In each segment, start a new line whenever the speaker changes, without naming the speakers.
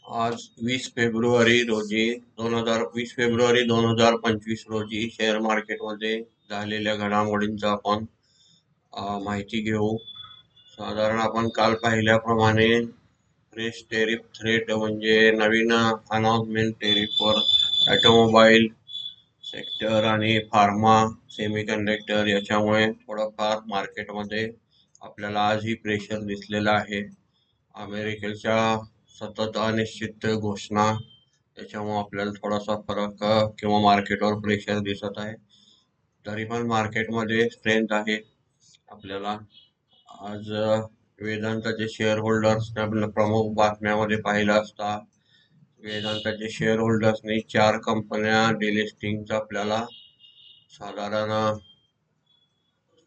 आज 20 फेब्रुवारी 2025 रोजी शेअर मार्केटमध्ये झालेल्या घडामोडींचा आपण माहिती घेऊ. साधारण आपण काल पाहिल्याप्रमाणे फ्रेश टेरिफ थ्रेट म्हणजे नवीन अनाउन्समेंट टेरिफवर ऑटोमोबाईल सेक्टर आणि फार्मा सेमीकंडक्टर याच्यामुळे थोडंफार मार्केटमध्ये आपल्याला आजही प्रेशर दिसलेलं आहे. अमेरिकेच्या सतत अनिश्चित घोषणा याच्यामुळे आपल्याला थोडासा फरक किंवा मार्केटवर प्रेशर दिसत आहे. तरी पण मार्केटमध्ये स्ट्रेंथ आहे. आपल्याला आज वेदांताचे शेअर होल्डर्सने आपल्या प्रमुख बातम्यामध्ये पाहिलं असता वेदांताचे शेअर होल्डर्सनी 4 कंपन्या डिलिस्टिंगचा आपल्याला साधारण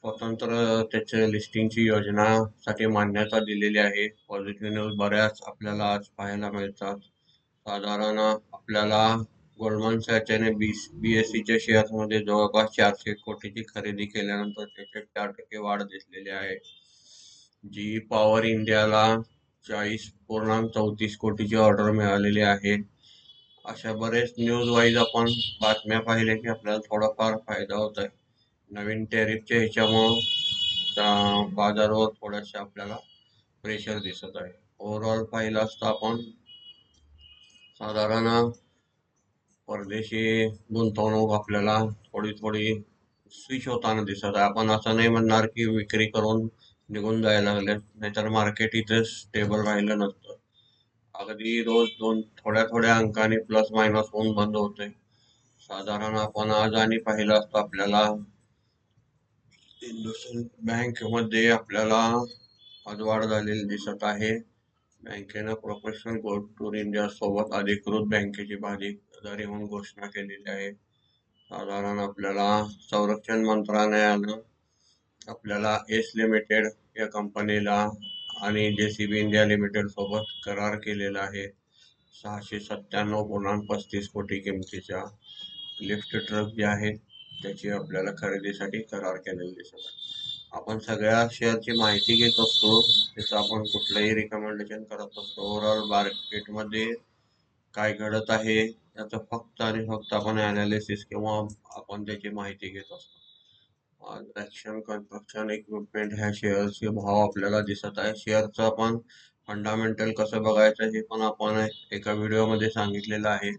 स्वतंत्र त्याच्या लिस्टिंगची योजनासाठी मान्यता दिलेली आहे. पॉझिटिव्ह न्यूज बऱ्याच आपल्याला आज पाहायला मिळतात. साधारण आपल्याला गोल्डमन सॅचने BSEच्या शेअर्समध्ये जवळपास 400 कोटीची खरेदी केल्यानंतर त्याच्यात 4% वाढ दिसलेली आहे. GE पॉवर इंडियाला 40.34 कोटीची ऑर्डर मिळालेली आहे. अशा बरेच न्यूज वाईज आपण बातम्या पाहिल्या की आपल्याला थोडाफार फायदा होत आहे. नवीन टॅरिफच्या ह्याच्यामुळं बाजारावर थोड्याशा आपल्याला प्रेशर दिसत आहे. ओव्हरऑल पाहिलं असता आपण साधारण परदेशी गुंतवणूक आपल्याला थोडी थोडी स्विच होताना दिसत आहे. आपण असं नाही म्हणणार की विक्री करून निघून जायला लागले, नाहीतर मार्केट इथे स्टेबल राहिलं नसतं. अगदी रोज थोड्या थोड्या अंकाने प्लस मायनस होऊन बंद होते. साधारण आपण आज आणि पाहिलं असतं आपल्याला इंडसइंड बँकेमध्ये आपल्याला आज वाढ झालेली दिसत आहे. बँकेनं प्रोफेशनल गोल्ड टूर इंडिया सोबत अधिकृत बँकेची भागीदारी म्हणून घोषणा केलेली आहे. साधारण आपल्याला संरक्षण मंत्रालयानं आपल्याला एस लिमिटेड या कंपनीला आणि JCB इंडिया लिमिटेड सोबत करार केलेला आहे. 697.35 कोटी किमतीच्या लिफ्ट ट्रक जे आहेत त्याची आपल्याला खरेदीसाठी करार केलेला दिसत आहे. आपण सगळ्या शेअरची माहिती घेत असतो, त्याचं आपण कुठलंही रिकमेंडेशन करत असतो. ओव्हरऑल मार्केटमध्ये काय घडत आहे याचं फक्त आणि फक्त आपण अनालिसिस किंवा आपण त्याची माहिती घेत असतो. आज ॲक्शन कन्स्ट्रक्शन इक्विपमेंट ह्या शेअर्सचे भाव आपल्याला दिसत आहे. शेअरचं आपण फंडामेंटल कसं बघायचं हे पण आपण एका व्हिडिओमध्ये सांगितलेलं आहे.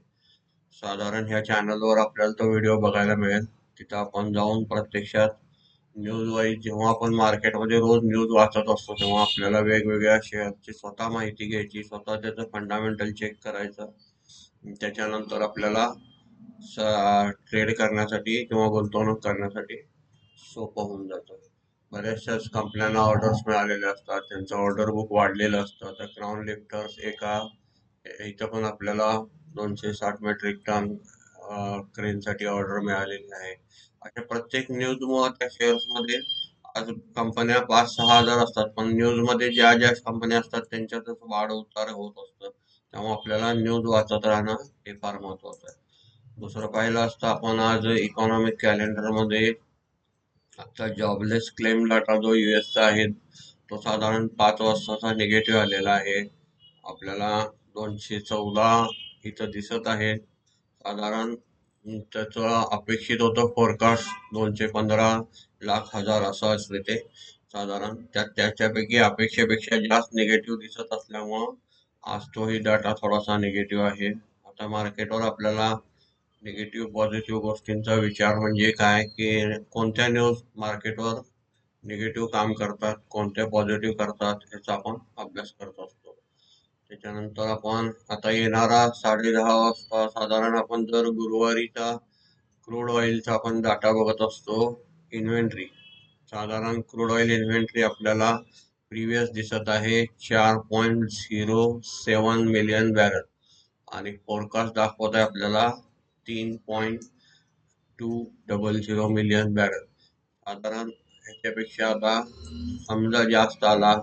साधारण ह्या चॅनलवर आपल्याला तो व्हिडिओ बघायला मिळेल. तिथं आपण जाऊन प्रत्यक्षात न्यूज वाईज जेव्हा आपण मार्केटमध्ये रोज न्यूज वाचत असतो तेव्हा आपल्याला वेगवेगळ्या शेअरची स्वतः माहिती घ्यायची, स्वतः त्याचं फंडामेंटल चेक करायचं. त्याच्यानंतर आपल्याला ट्रेड करण्यासाठी किंवा गुंतवणूक करण्यासाठी सोपं होऊन जातं. बऱ्याचशाच कंपन्यांना ऑर्डर्स मिळालेले असतात, त्यांचं ऑर्डर बुक वाढलेलं असतं. तर क्राऊन लिफ्टर्स इथं पण आपल्याला 260 मेट्रिक टन क्रेनसाठी ऑर्डर मिळालेली आहे. अशा प्रत्येक न्यूजमुळे त्या शेअर्समध्ये आज कंपन्या 5-6 हजार असतात, पण न्यूजमध्ये ज्या ज्या कंपन्या असतात त्यांच्यातच वाढ उतार होत असतं. त्यामुळे आपल्याला न्यूज वाचत राहणं हे फार महत्वाचं आहे. दुसरं पाहिलं असतं आपण आज इकॉनॉमिक कॅलेंडरमध्ये आता जॉबलेस क्लेम डाटा जो US चा आहे तो साधारण 5 वाजताचा निगेटिव्ह आलेला आहे. आपल्याला 214 इथं दिसत आहे. साधारण त्याचं अपेक्षित होतं फोरकास्ट 215 लाख हजार असं असते ते साधारण त्याच्यापैकी अपेक्षेपेक्षा जास्त निगेटिव्ह दिसत असल्यामुळं आज तोही डाटा थोडासा निगेटिव्ह आहे. आता मार्केटवर आपल्याला निगेटिव्ह पॉझिटिव्ह गोष्टींचा विचार म्हणजे काय की कोणत्या न्यूज मार्केटवर निगेटिव्ह काम करतात, कोणत्या पॉझिटिव्ह करतात याचा आपण अभ्यास करत असतो. त्याच्यानंतर आपण आता येणारा 10:30 वाजता साधारण आपण दर गुरुवारीचा क्रूड ऑइलचा आपण डाटा बघत असतो. इन्व्हेंटरी साधारण क्रूड ऑइल इन्व्हेंटरी आपल्याला प्रिव्हियस दिसत आहे 4.07 मिलियन बॅरल आणि फोरकास्ट दाखवत आहे आपल्याला 3.200 मिलियन बॅरल. साधारण ह्याच्यापेक्षा आता समजा जास्त आला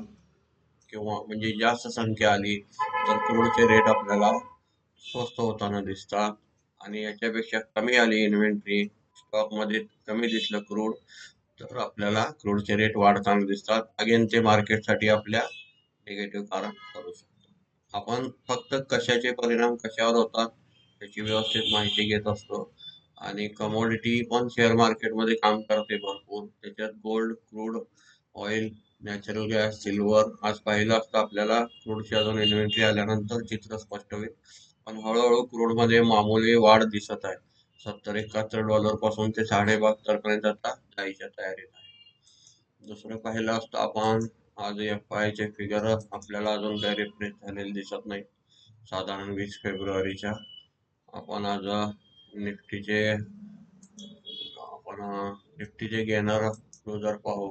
किंवा म्हणजे जास्त संख्या आली तर क्रूडचे रेट आपल्याला स्वस्त होताना दिसतात आणि याच्यापेक्षा कमी आली इन्व्हेंटरी स्टॉकमध्ये कमी दिसलं क्रूड तर आपल्याला क्रूडचे रेट वाढताना दिसतात. अगेन ते मार्केटसाठी आपल्या निगेटिव्ह कारण करू शकतो. आपण फक्त कशाचे परिणाम कशावर होतात त्याची व्यवस्थित माहिती घेत असतो. आणि कमोडिटी पण शेअर मार्केटमध्ये काम करते भरपूर. त्याच्यात gold, crude oil, natural gas, silver. आज पाहिलं असतं आपल्याला क्रूडची अजून इन्व्हेंटरी आल्यानंतर चित्र स्पष्ट होईल. पण हळूहळू क्रूडमध्ये मामूली वाढ दिसत आहे. $70-71 पासून ते 72.5 पर्यंत आता जायच्या तयारीत आहे. दुसरं पाहिलं असतं आपण, आज FI चे फिगर आपल्याला अजून काही रिफ्रेश झालेले दिसत नाही. साधारण 20 फेब्रुवारीच्या. आपण आज निफ्टीचे आपण निफ्टीचे घेणार क्लोजर पाहू,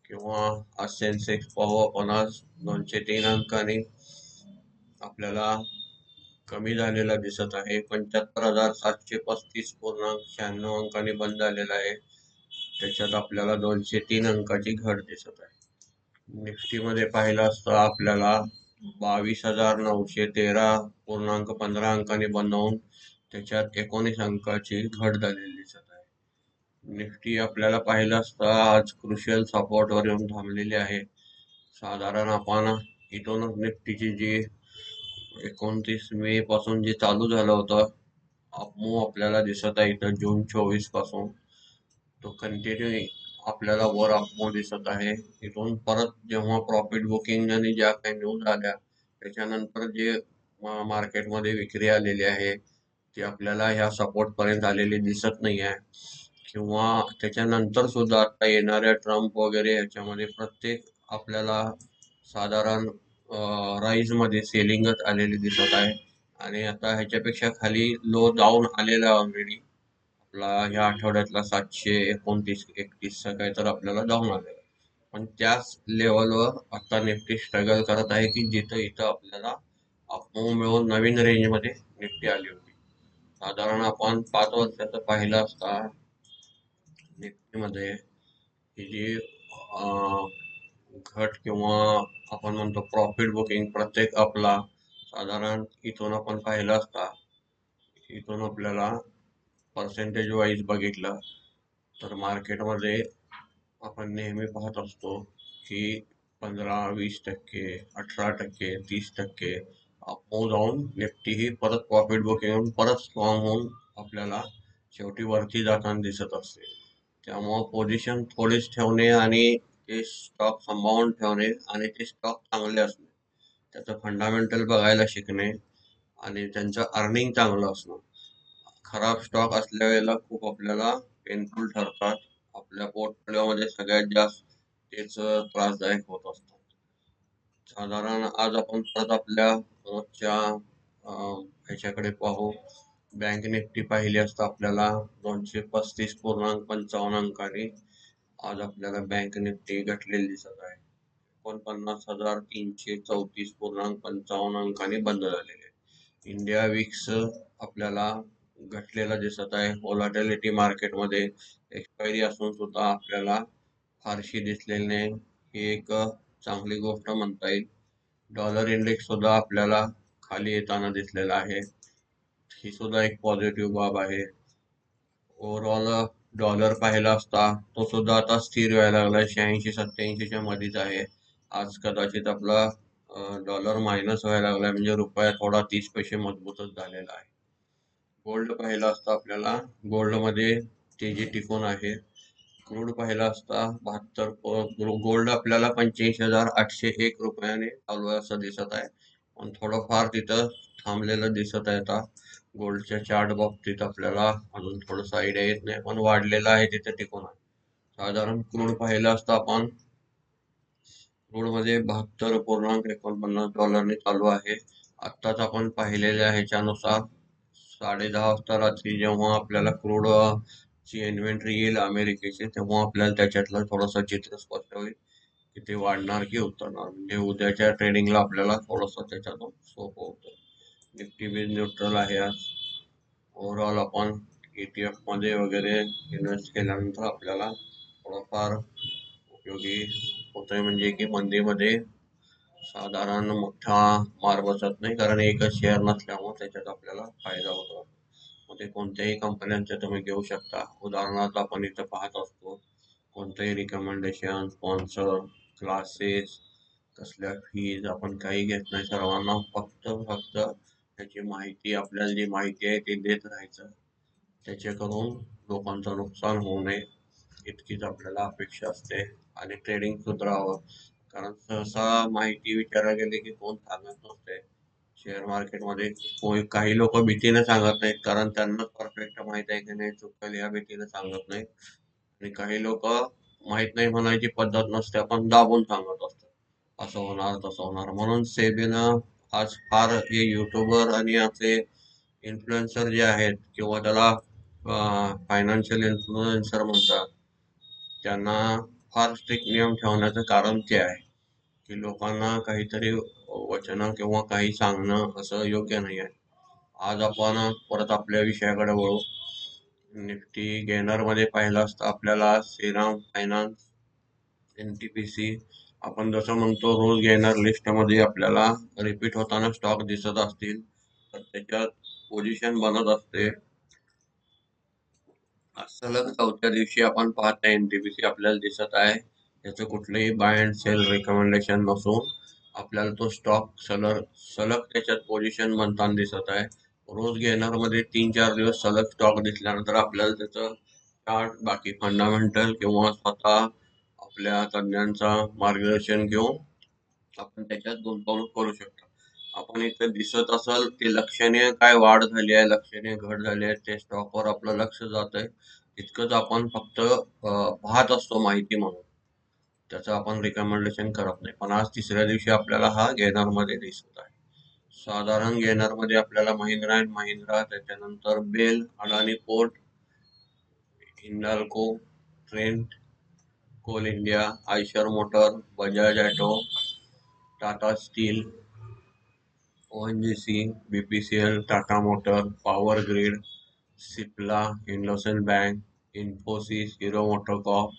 किंवा आज सेन्सेक्स पाहू. आपण आज 203 अंकांनी आपल्याला कमी झालेला दिसत आहे. 75,735.96 अंकांनी बंद झालेला आहे. त्याच्यात आपल्याला 203 अंकाची घट दिसत आहे. निफ्टीमध्ये पाहिलं असता आपल्याला 22,913.15 अंकांनी बंद होऊन त्याच्यात 19 अंकाची घट झालेली दिसत आहे. निफ्टी आपल्याला पाहिलं असता आज क्रुशियल सपोर्टवर येऊन थांबलेली आहे. साधारण आपण इथूनच निफ्टीची जी 29 मे पासून जे चालू झालं होतं अपमूव आपल्याला दिसत आहे इथं जून 24 पासून, तो कंटिन्यू आपल्याला वर अपमूव दिसत आहे. इथून परत जेव्हा प्रॉफिट बुकिंग आणि ज्या काही न्यूज आल्या त्याच्यानंतर जे मार्केटमध्ये विक्री आलेली आहे ती आपल्याला ह्या सपोर्ट पर्यंत आलेली दिसत नाही आहे. किंवा त्याच्यानंतर सुद्धा आता येणाऱ्या ट्रम्प वगैरे याच्यामध्ये प्रत्येक आपल्याला साधारण राईज मध्ये सेलिंगच आलेली दिसत आहे. आणि आता ह्याच्यापेक्षा खाली लो डाऊन आलेला ऑलरेडी. आपला ह्या आठवड्यातला 729-31 काय तर आपल्याला डाऊन आलेला. पण त्याच लेवलवर आता निफ्टी स्ट्रगल करत आहे की जिथं इथं आपल्याला अपमूव मिळून नवीन रेंजमध्ये निफ्टी आली होती. साधारण आपण 5 वर्षाचं पाहिलं असता निफ्टीमध्ये ही जी घट किंवा आपण म्हणतो प्रॉफिट बुकिंग प्रत्येक आपला साधारण इथून आपण पाहिलं असता, इथून आपल्याला पर्सेंटेज वाईज बघितलं तर मार्केटमध्ये आपण नेहमी पाहत असतो की 15-20%, 18%, 30% अपमूव जाऊन निफ्टी ही परत प्रॉफिट बुकिंग होऊन परत स्ट्रॉंग होऊन आपल्याला शेवटी वरती जाताना दिसत असते. त्यामुळं पोझिशन थोडीच ठेवणे आणि ते स्टॉक सांभाळून ठेवणे आणि ते स्टॉक चांगले असणे, त्याचं फंडामेंटल बघायला शिकणे आणि त्यांचं अर्निंग चांगलं असणं. खराब स्टॉक असल्या वेळेला खूप आपल्याला पेनफुल ठरतात. आपल्या पोर्टफोलिओमध्ये सगळ्यात जास्त तेच त्रासदायक होत असतात. साधारण आज आपण परत आपल्या रोजच्या ह्याच्याकडे पाहू. बँक निफ्टी पाहिली असता आपल्याला 235.55 अंकाने आज आपल्याला बँक निफ्टी घटलेली दिसत आहे. 49,334.55 अंकाने बंद झालेले आहे. इंडिया विक्स आपल्याला घटलेला दिसत आहे. व्होलॅटिलिटी मार्केटमध्ये एक्सपायरी असून सुद्धा आपल्याला फारशी दिसलेली नाही, ही एक चांगली गोष्ट म्हणता येईल. डॉलर इंडेक्स सुद्धा आपल्याला खाली येताना दिसलेला आहे, ही सुद्धा एक पॉझिटिव्ह बाब आहे. ओव्हरऑल डॉलर पाहिला असता तो सुद्धा आता स्थिर व्हायला लागला, 86-87च्या मध्येच आहे. आज कदाचित आपला डॉलर मायनस व्हायला लागलाय, म्हणजे रुपया थोडा 30 पैसे मजबूतच झालेला आहे. गोल्ड पाहिला असता आपल्याला, गोल्डमध्ये तेजी टिकून आहे. क्रूड पाहिला असता 72, गोल्ड आपल्याला 85,801 रुपयाने चालू आहे असं दिसत आहे. पण थोडंफार तिथं थांबलेलं दिसत आहे. आता गोल्डच्या चार्ट बाबतीत आपल्याला अजून थोडंसं आयडिया येत नाही, पण वाढलेलं आहे तिथे टिकून आहे. साधारण क्रूड पाहिलं असता आपण, क्रूड मध्ये $72.49 चालू आहे. आत्ताच आपण पाहिलेल्या ह्याच्यानुसार 10:30 वाजता रात्री जेव्हा आपल्याला क्रूड ची इन्व्हेंटरी येईल अमेरिकेची, तेव्हा आपल्याला त्याच्यातलं थोडंसं चित्र स्पष्ट होईल की ते वाढणार की उतरणार. म्हणजे उद्याच्या ट्रेडिंगला आपल्याला थोडंसं त्याच्यातून सोपं होतं. निफ्टी बी न्यूट्रल आहे आज. ओव्हरऑल आपण ETF मध्ये वगैरे इन्व्हेस्ट केल्यानंतर आपल्याला थोडंफार उपयोगी होतंय, म्हणजे की मंदीमध्ये साधारण मोठा मार बसत नाही, कारण एकच शेअर नसल्यामुळे त्याच्यात आपल्याला फायदा होतो. मग ते कोणत्याही कंपन्यांचे तुम्ही घेऊ शकता. उदाहरणार्थ आपण इथं पाहत असतो कोणतंही रिकमेंडेशन, स्पॉन्सर, क्लासेस, कसल्या फीज आपण काही घेत नाही. सर्वांना फक्त त्याची माहिती, आपल्याला जी माहिती आहे ती देत राहायचं. त्याचे करून लोकांचं नुकसान होऊ नये इतकीच आपल्याला अपेक्षा असते. आणि ट्रेडिंग सुधारावं, कारण सहसा माहिती विचारायला गेले की कोण सांगत नसते. शेअर मार्केटमध्ये काही लोक भीतीने सांगत नाहीत, कारण त्यांना परफेक्ट माहित आहे की नाही चुकेल या भीतीने सांगत नाहीत. आणि काही लोक माहित नाही म्हणायची पद्धत नसते, पण दाबून सांगत असतात असं होणार तसं होणार. म्हणून सेबीनं आज फार हे युट्यूबर आणि असे इन्फ्लुएन्सर जे आहेत, किंवा त्याला फायनान्शियल इन्फ्लुएन्सर म्हणतात, त्यांना फार स्ट्रिक्ट नियम ठेवण्याचं कारण ते आहे की लोकांना काहीतरी वचन किंवा काही सांगणं असं योग्य नाही आहे. आज आपण परत आपल्या विषयाकडे वळू. निफ्टी गेनर मध्ये पाहिलं असता आपल्याला श्रीराम फायनान्स, एनटीपीसी, आपण जसं म्हणतो रोज गेनर लिस्ट मध्ये आपल्याला रिपीट होताना स्टॉक दिसत असतील, तर त्याच्यात पोझिशन बनत असते. सलग चौथ्या दिवशी आपण पाहता एनटीपीसी आपल्याला दिसत आहे. त्याचं कुठलंही बाय अँड सेल रिकमेंडेशन नसून आपल्याला तो स्टॉक सलग त्याच्यात पोझिशन बनताना दिसत आहे. रोज घेणार मध्ये 3-4 दिवस सलग स्टॉक दिसल्यानंतर आपल्याला त्याचं चार्ट, बाकी फंडामेंटल किंवा स्वतः आपल्या तज्ञांचा मार्गदर्शन घेऊन आपण त्याच्यात गुंतवणूक करू शकतो. आपण इथे दिसत असेल की लक्षणीय काय वाढ झाली आहे, लक्षणीय घट झाली आहे, ते स्टॉकवर आपलं लक्ष जात आहे. तितकंच आपण फक्त पाहत असतो माहिती म्हणून, त्याचं आपण रिकमेंडेशन करत नाही. पण आज तिसऱ्या दिवशी आपल्याला हा गेनर मध्ये दिसत आहे. साधारण गेनर मध्ये आपल्याला महिंद्रा अँड महिंद्रा, त्याच्यानंतर BEL, Adani Port, Hindalco, Trent, Coal India, Eicher Motor, Bajaj Auto, Tata Steel, ONGC, BPCL, Tata Motor, Power Grid, Cipla, IndusInd Bank, Infosys, Hero MotoCorp,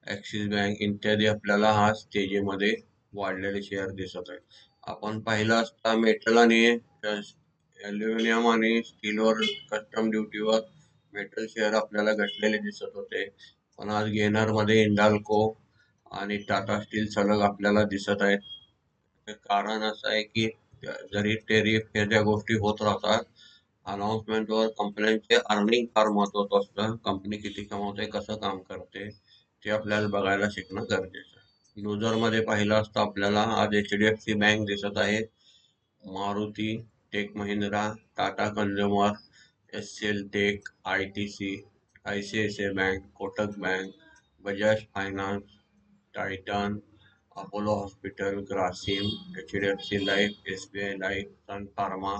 Axis Bank इत्यादी आपल्याला हा तेजीमध्ये वाढलेले शेअर दिसत आहेत. आपण पाहिलं असता मेटल आणि ॲल्युमिनियम आणि स्टीलवर कस्टम ड्युटीवर मेटल शेअर आपल्याला घटलेले दिसत होते. पण आज गेनरमध्ये हिंडाल्को आणि टाटा स्टील सलग आपल्याला दिसत आहेत. कारण असं आहे की जरी टेरिफ या ज्या गोष्टी होत राहतात, अनाउन्समेंटवर कंपन्यांचे अर्निंग फार महत्वाचं असतं. कंपनी किती कमवते, कसं काम करते, ते आपल्याला बघायला शिकणं गरजेचं आहे. लुजर मध्ये पाहिलं असतं आपल्याला आज एचडीएफसी बँक दिसत आहे, Maruti, Tech Mahindra, Tata Consumer, HCL Tech, ITC, ICICI Bank, Kotak Bank, Bajaj Finance, Titan, Apollo Hospital, Grasim, HDFC Life, SBI Life, Sun Pharma,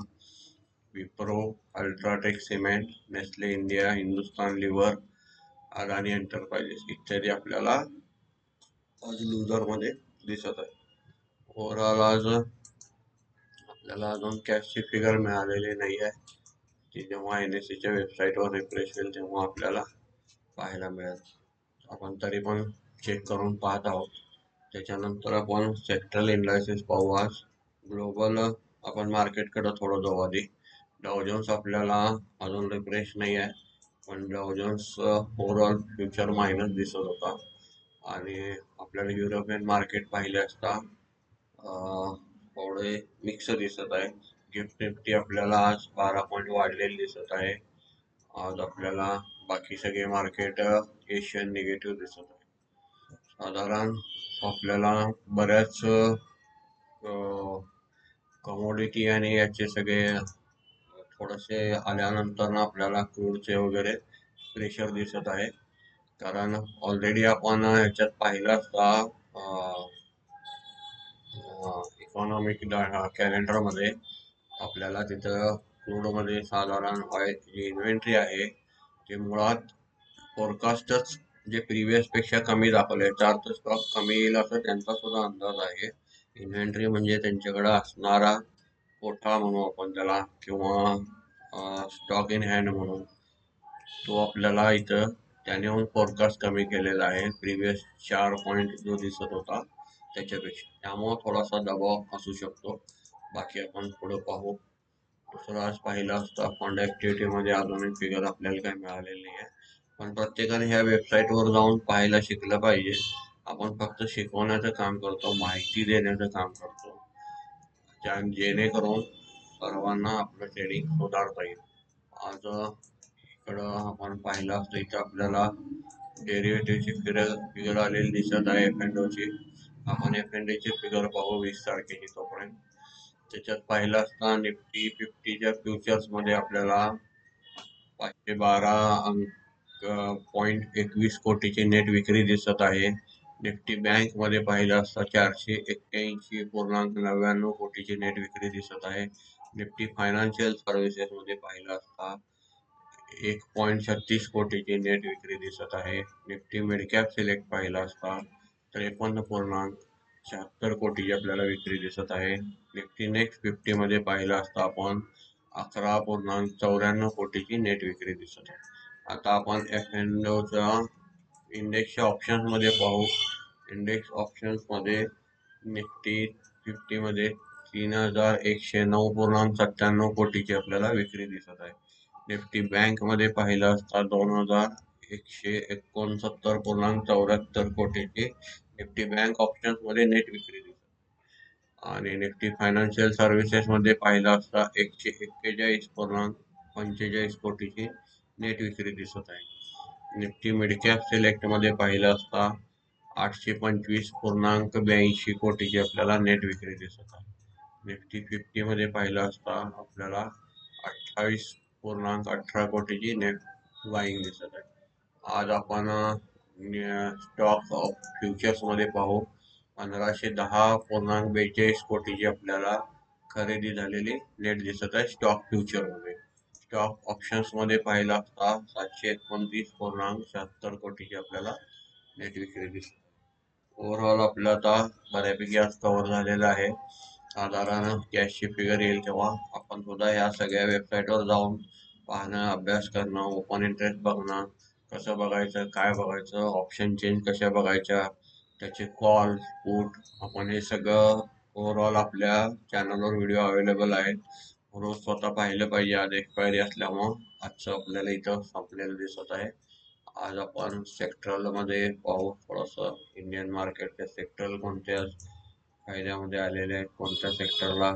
Wipro, UltraTech Cement, Nestle India, Hindustan Lever, Adani Enterprises इत्यादी आपल्याला आज लुजर मध्ये दिसत आहे. ओव्हरऑल आज आपल्याला अजून कॅशची फिगर मिळालेली नाही आहे. ती जेव्हा एनएससीच्या वेबसाईटवर रिफ्रेश होईल तेव्हा आपल्याला पाहायला मिळेल. आपण तरी पण चेक करून पाहत आहोत. त्याच्यानंतर आपण सेक्टरल एनालिसिस पाहू. आज ग्लोबल आपण मार्केटकडे थोडं जाऊ आधी. डाव जोन्स आपल्याला अजून रिफ्रेश नाही आहे, पण डाव जोन्स ओव्हरऑल फ्युचर मायनस दिसत होता. आणि आपल्याला युरोपियन मार्केट पाहिले असता थोडे मिक्स दिसत आहे. गिफ्ट निफ्टी आपल्याला आज 12 पॉईंट वाढलेले दिसत आहे. आज आपल्याला बाकी सगळे मार्केट एशियन निगेटिव्ह दिसत आहे. साधारण आपल्याला बऱ्याच कमोडिटी आणि याचे सगळे थोडेसे आल्यानंतर आपल्याला क्रूडचे वगैरे प्रेशर दिसत आहे. कारण ऑलरेडी आपण ह्याच्यात पाहिलं असता इकॉनॉमिक कॅलेंडर मध्ये आपल्याला तिथं क्रूड मध्ये साधारण ऑइल जी इन्व्हेंटरी आहे ते मुळात फोरकास्टच जे प्रिव्हियस पेक्षा कमी दाखवले. याचा अर्थ स्टॉक कमी येईल असं त्यांचा सुद्धा अंदाज आहे. इन्व्हेंटरी म्हणजे त्यांच्याकडे असणारा कोठा म्हणू आपण त्याला, किंवा स्टॉक इन हँड म्हणून, तो आपल्याला इथं त्याने फोरकास्ट कमी केलेला आहे प्रिव्हियस 4 पॉईंट जो दिसत होता त्याच्यापेक्षा. त्यामुळे थोडासा दबाव असू शकतो. बाकी आपण पुढे पाहू. दुसरं आज पाहिलं असता फंड ऍक्टिव्हिटी मध्ये अजूनही फिगर आपल्याला काही मिळालेली नाही आहे. पण प्रत्येकाने ह्या वेबसाईटवर जाऊन पाहायला शिकलं पाहिजे. आपण फक्त शिकवण्याचं काम करतो, माहिती देण्याचं काम करतो, जेणेकरून सर्वांना आपलं ट्रेडिंग सुधारता येईल. आज इकडं आपण पाहिलं असतं, इथं आपल्याला डेरिव्हेटिव्हची फिगर आलेली दिसत आहे ची. आपण ची फिगर पाहू 20 तारखेची तोपर्यंत. त्याच्यात पाहिलं असता निफ्टी 50च्या फ्युचर्स मध्ये आपल्याला 512 .21 कोटीची नेट विक्री दिसत आहे. निफ्टी बँक मध्ये पाहिलं असता 481.99 कोटीची नेट विक्री दिसत आहे. निफ्टी फायनान्शियल सर्व्हिसेस मध्ये पाहिलं असता 1.36 कोटीची नेट विक्री दिसत आहे. निफ्टी मिड कॅप सिलेक्ट पाहिला असता 53.76 कोटीची आपल्याला विक्री दिसत आहे. निफ्टी नेक्स्ट 50 मध्ये पाहिलं असता आपण 11.94 कोटीची नेट विक्री दिसत आहे. आता आपण F&Oच्या इंडेक्सच्या ऑप्शन्स मध्ये पाहू. इंडेक्स ऑप्शन्स मध्ये निफ्टी 50 मध्ये 3109.97 कोटीची आपल्याला विक्री दिसत आहे. निफ्टी बँक मध्ये पाहिलं असता 2169.74 कोटीची निफ्टी बँक ऑप्शन्स मध्ये नेट विक्री दिसत आणि निफ्टी फायनान्शियल सर्व्हिसेस मध्ये पाहिलं असता 141.45 कोटीची नेट विक्री दिसत आहे. निफ्टी मिड कॅप सिलेक्ट मध्ये पाहिलं असता 825.82 कोटीची आपल्याला नेट विक्री दिसत आहे. निफ्टी 50 मध्ये पाहिलं असता आपल्याला 28.18 कोटीची नेट बाईंग दिसत आहे. आज आपण स्टॉक ऑफ फ्युचर्स मध्ये पाहू. 1510.42 कोटीची आपल्याला खरेदी झालेली नेट दिसत आहे स्टॉक फ्युचर मध्ये. स्टॉक ऑप्शन्स मध्ये पाहिला असता 729.76 कोटीची आपल्याला नेट विक्री दिसत. ओव्हरऑल आपलं आता बऱ्यापैकी आज कव्हर झालेलं आहे. साधारण कॅशची फिगर येईल तेव्हा आपण सुद्धा ह्या सगळ्या वेबसाईटवर जाऊन पाहणं, अभ्यास करणं, ओपन इंटरेस्ट बघणं, कसं बघायचं, काय बघायचं, ऑप्शन चेंज कशा बघायच्या, त्याचे कॉल पुट, आपण हे सगळं ओव्हरऑल आपल्या चॅनलवर व्हिडिओ अवेलेबल आहेत. रोज स्वतः पाहिलं पाहिजे. आज एक्सपायरी असल्यामुळं आजचं आपल्याला इथं संपलेलं दिसत आहे. आज आपण सेक्टरल मध्ये पाहू थोडंसं इंडियन मार्केटचे सेक्टरल कोणत्या फायद्यामध्ये आलेले आहेत, कोणत्या सेक्टरला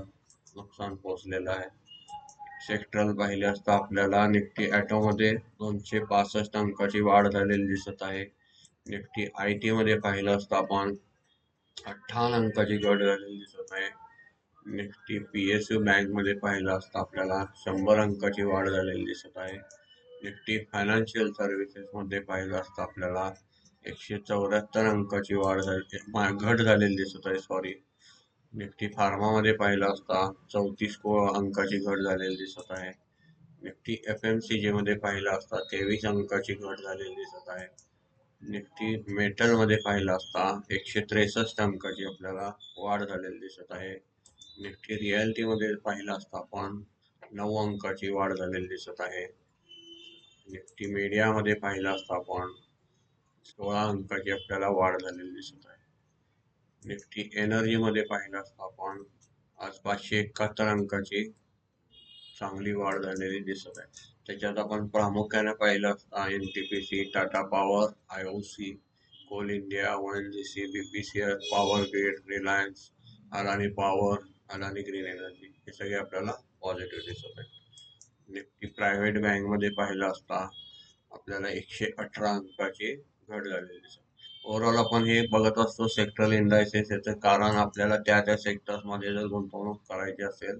नुकसान पोहोचलेलं आहे. सेक्टरल पाहिले असता आपल्याला निफ्टी ॲटो मध्ये 265 अंकाची वाढ झालेली दिसत आहे. निफ्टी IT मध्ये पाहिलं असता आपण 58 अंकाची घट झालेली दिसत आहे. निफ्टी PSU बँक मध्ये पाहिलं असता आपल्याला 100 अंकाची वाढ झालेली दिसत आहे. निफ्टी फायनान्शियल सर्व्हिसेस मध्ये पाहिलं असता आपल्याला 174 अंकाची घट झालेली दिसत आहे. सॉरी. निफ्टी फार्मा मध्ये पाहिलं असता 34 अंकाची घट झालेली दिसत आहे. निफ्टी FMCG मध्ये पाहिलं असता 23 अंकाची घट झालेली दिसत आहे. निफ्टी मेटल मध्ये पाहिलं असता 163 अंकाची आपल्याला वाढ झालेली दिसत आहे. निफ्टी रियालिटी मध्ये पाहिलं असता आपण 9 अंकाची वाढ झालेली दिसत आहे. निफ्टी मीडिया मध्ये पाहिलं असता आपण 16 अंकाची आपल्याला वाढ झालेली दिसत आहे. निफ्टी एनर्जी मध्ये पाहिलं असता आपण आज 571 अंकाची चांगली वाढ झालेली दिसत आहे. त्याच्यात आपण प्रामुख्याने पाहिलं असता NTPC, Tata power, IOC, coal India, ONGC, BPCL, power grid, Reliance, Adani power, Adani green energy हे सगळे आपल्याला पॉझिटिव्ह दिसत आहे. निफ्टी प्रायव्हेट बँक मध्ये पाहिलं असता आपल्याला 118 अंकाची घट झालेली दिसत. ओव्हरऑल आपण हे बघत असतो सेक्टरल इंडायसेस याचं कारण आपल्याला त्या सेक्टर्स मध्ये जर गुंतवणूक करायची असेल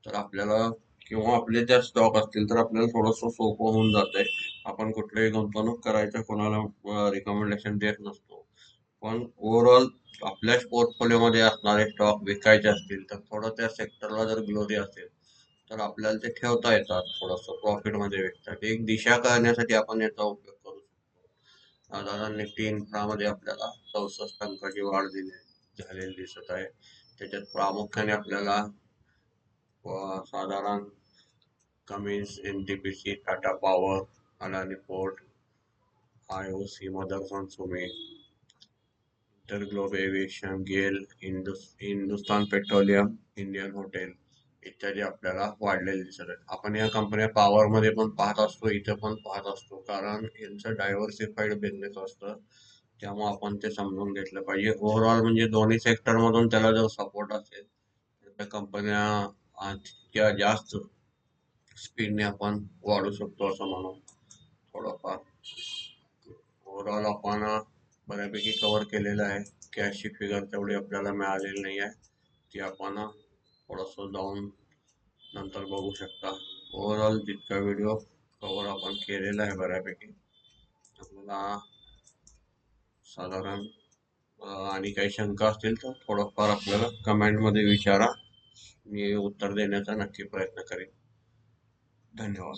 तर आपल्याला किंवा आपले त्या स्टॉक असतील तर आपल्याला थोडंसं सोपं होऊन जातंय. आपण कुठलीही गुंतवणूक करायचं कोणाला रिकमेंडेशन देत नसतो. पण ओव्हरऑल आपल्याच पोर्टफोलिओ मध्ये असणारे स्टॉक विकायचे असतील तर थोडं त्या सेक्टरला जर ग्लोरी असेल तर आपल्याला ते ठेवता येतात, थोडंसं प्रॉफिट मध्ये विकतात. एक दिशा करण्यासाठी आपण याचा उपयोग करू शकतो. साधारण निफ्टी इन्फ्रा मध्ये आपल्याला 64 अंकाची वाढ झालेली दिसत आहे. त्याच्यात प्रामुख्याने आपल्याला साधारण Cummins, NTPC, Tata power, Adani port, IOC, Motherson Sumi, InterGlobe aviation, GAIL, Hindustan petroleum, Indian hotel इत्यादी आपल्याला वाढलेले दिसत आहेत. आपण या कंपन्या पॉवर मध्ये पण पाहत असतो, इथे पण पाहत असतो, कारण यांचं डायव्हर्सिफाईड बिझनेस असतं. त्यामुळे आपण ते समजून घेतलं पाहिजे. ओव्हरऑल म्हणजे दोन्ही सेक्टर मधून त्याला जर सपोर्ट असेल तर त्या कंपन्या तितक्या जास्त स्पीडने आपण वाढू शकतो असं म्हणून थोडंफार ओव्हरऑल आपण बऱ्यापैकी कव्हर केलेलं आहे. कॅशची फिगर तेवढी आपल्याला मिळालेली नाही आहे, ती आपण थोडंसं जाऊन नंतर बघू शकता. ओव्हरऑल जितका व्हिडिओ कव्हर आपण केलेला आहे बऱ्यापैकी. आपल्याला साधारण आणि काही शंका असतील तर थोडंफार आपल्याला कमेंटमध्ये विचारा, मी उत्तर देण्याचा नक्की प्रयत्न करेन. धन्यवाद.